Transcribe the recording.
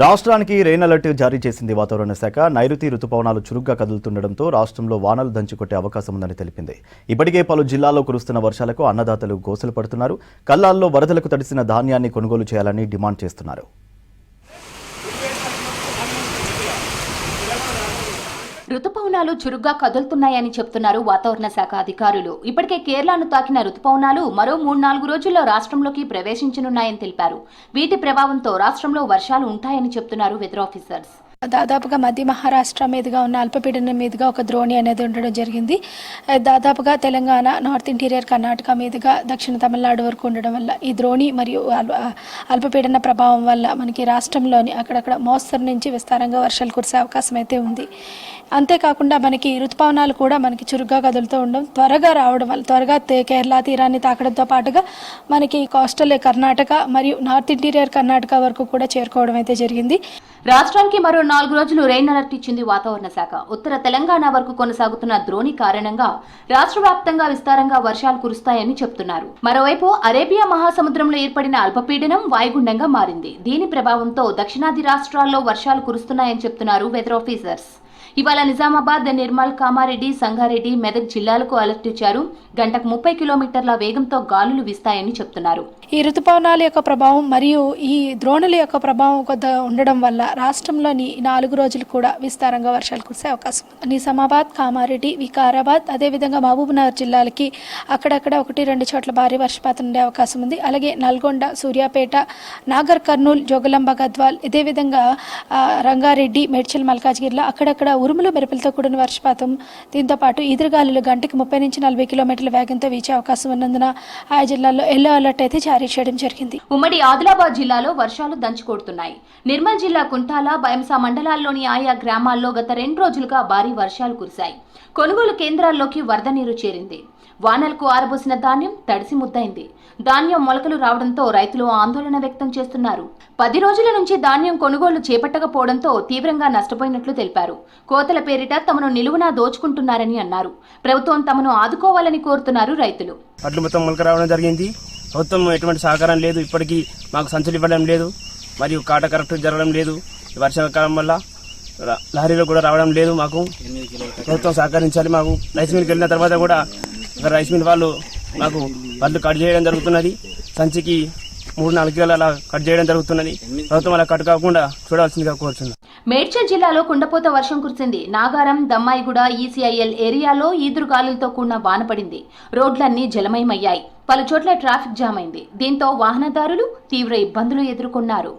రాష్ట్రానికి rain alert జారీ చేసింది వాతావరణ శాఖ. నైరుతి రుతుపవనాలు చురుగ్గా కదులుతుండటంతో రాష్ట్రంలో వానలు దంచుకొట్టే అవకాశం ఉందని తెలిపింది. ఇప్పటికే పలు జిల్లాల్లో కురుస్తున్న వర్షాలకు అన్నదాతలు గోసలు పడుతున్నారు. కల్లాల్లో వరదలకు తడిసిన ధాన్యాన్ని కొనుగోలు చేయాలని డిమాండ్ చేస్తున్నారు. రుతుపవనాలు చురుగ్గా కదులుతున్నాయని చెప్తున్నారు వాతావరణ శాఖ అధికారులు. ఇప్పటికే కేరళను తాకిన రుతుపవనాలు మరో 3-4 రోజుల్లో రాష్ట్రంలోకి ప్రవేశించనున్నాయని తెలిపారు. వీటి ప్రభావంతో రాష్ట్రంలో వర్షాలు ఉంటాయని చెప్తున్నారు వెదర్ ఆఫీసర్స్. దాదాపుగా మధ్య మహారాష్ట్ర మీదుగా ఉన్న అల్పపీడనం మీదుగా ఒక ద్రోణి అనేది ఉండడం జరిగింది. దాదాపుగా తెలంగాణ, నార్త్ ఇంటీరియర్ కర్ణాటక మీదుగా దక్షిణ తమిళనాడు వరకు ఉండడం వల్ల ఈ ద్రోణి మరియు అల్పపీడన ప్రభావం వల్ల మనకి రాష్ట్రంలోని అక్కడక్కడ మోస్తరు నుంచి విస్తారంగా వర్షాలు కురిసే అవకాశం అయితే ఉంది. అంతేకాకుండా మనకి ఋతుపవనాలు కూడా మనకి చురుగ్గా కదులుతూ ఉండడం, త్వరగా రావడం వల్ల త్వరగా కేరళ తీరాన్ని తాకడంతో పాటుగా మనకి కోస్టల్ కర్ణాటక మరియు నార్త్ ఇంటీరియర్ కర్ణాటక వరకు కూడా చేరుకోవడం అయితే జరిగింది. రాష్ట్రానికి మరో 4 రోజులు రెయిన్ అలర్ట్ ఇచ్చింది వాతావరణ శాఖ. ఉత్తర తెలంగాణ వరకు కొనసాగుతున్న ద్రోణి కారణంగా రాష్ట్ర వ్యాప్తంగా విస్తారంగా వర్షాలు కురుస్తాయని చెప్తున్నారు. మరోవైపు అరేబియా మహాసముద్రంలో ఏర్పడిన అల్పపీడనం వాయుగుండంగా మారింది. దీని ప్రభావంతో దక్షిణాది రాష్ట్రాల్లో వర్షాలు కురుస్తున్నాయని చెప్తున్నారు వెదర్ ఆఫీసర్స్. ఇవాళ నిజామాబాద్, నిర్మల్, కామారెడ్డి, సంగారెడ్డి, మెదక్ జిల్లాలకు అలర్ట్ ఇచ్చారు. గంటకు 30 కిలోమీటర్ల వేగంతో గాలులు వీస్తాయని చెప్తున్నారు. ఈ ఋతుపవనాల యొక్క ప్రభావం మరియు ఈ ద్రోణుల యొక్క ప్రభావం కొంత ఉండడం వల్ల రాష్ట్రంలోని 4 రోజులు కూడా విస్తారంగా వర్షాలు కురిసే అవకాశం ఉంది. నిజామాబాద్, కామారెడ్డి, వికారాబాద్, అదేవిధంగా మహబూబ్నగర్ జిల్లాలకి అక్కడక్కడ 1-2 చోట్ల భారీ వర్షపాతం ఉండే అవకాశం ఉంది. అలాగే నల్గొండ, సూర్యాపేట, నాగర్ కర్నూల్, జోగులాంబ గద్వాల్, ఇదేవిధంగా రంగారెడ్డి, మేడ్చల్, మల్కాజ్గిరిలో అక్కడక్కడ ఉరుములు మెరుపులతో కూడిన వర్షపాతం, దీంతో పాటు ఈదురుగాలులు గంటకు 30-40 కిలోమీటర్ల వేగంతో వీచే అవకాశం ఉన్నందున ఆయా జిల్లాల్లో ఎల్లో అలర్ట్ అయితే జారీ చేయడం జరిగింది. ఉమ్మడి ఆదిలాబాద్ జిల్లాలో వర్షాలు దంచుకొడుతున్నాయి. నిర్మల్ జిల్లా కుంటాల, బైంసా మండలాల్లోని ఆయా గ్రామాల్లో గత 2 రోజులుగా భారీ వర్షాలు కురిశాయి. కొనుగోలు కేంద్రాల్లోకి వరద నీరు చేరింది. వానలకు ఆరబోసిన ధాన్యం తడిసి ముద్దైంది. ధాన్యం మొలకలు రావడంతో రైతులు ఆందోళన వ్యక్తం చేస్తున్నారు. 10 రోజుల నుంచి ధాన్యం కొనుగోలు చేపట్టకపోవడంతో తీవ్రంగా నష్టపోయినట్లు తెలిపారు. కోతల పేరిట తమను నిలువునా దోచుకుంటున్నారని అన్నారు. ప్రభుత్వం తమను ఆదుకోవాలని కోరుతున్నారు రైతులు. అట్లు మొత్తం మొలక రావడం జరిగింది. ప్రభుత్వం ఎటువంటి సహకారం లేదు. ఇప్పటికీ మాకు సంచులు ఇవ్వడం లేదు, మరియు కాట కరెక్ట్ జరగడం లేదు. వర్షాకాలం వల్ల లారీలో కూడా రావడం లేదు. మాకు ప్రభుత్వం సహకరించాలి. మాకు రైస్ మిల్కి వెళ్ళిన తర్వాత కూడా రైస్ మిల్ వాళ్ళు మాకు పళ్ళు కట్ చేయడం జరుగుతున్నది. సంచికి 3-4 కిలోలు అలా కట్ చేయడం జరుగుతున్నది. ప్రభుత్వం అలా కట్ కాకుండా చూడాల్సిందిగా కోరుతున్నాం. మేడ్చల్ జిల్లాలో కుండపోత వర్షం కురిసింది. నాగారం, దమ్మాయిగూడ, ఈసీఐఎల్ ఏరియాలో ఈదురుగాలులతో కూడిన వాన పడింది. రోడ్లన్నీ జలమయమయ్యాయి. పలు చోట్ల ట్రాఫిక్ జామ్ అయింది. దీంతో వాహనదారులు తీవ్ర ఇబ్బందులు ఎదుర్కొన్నారు.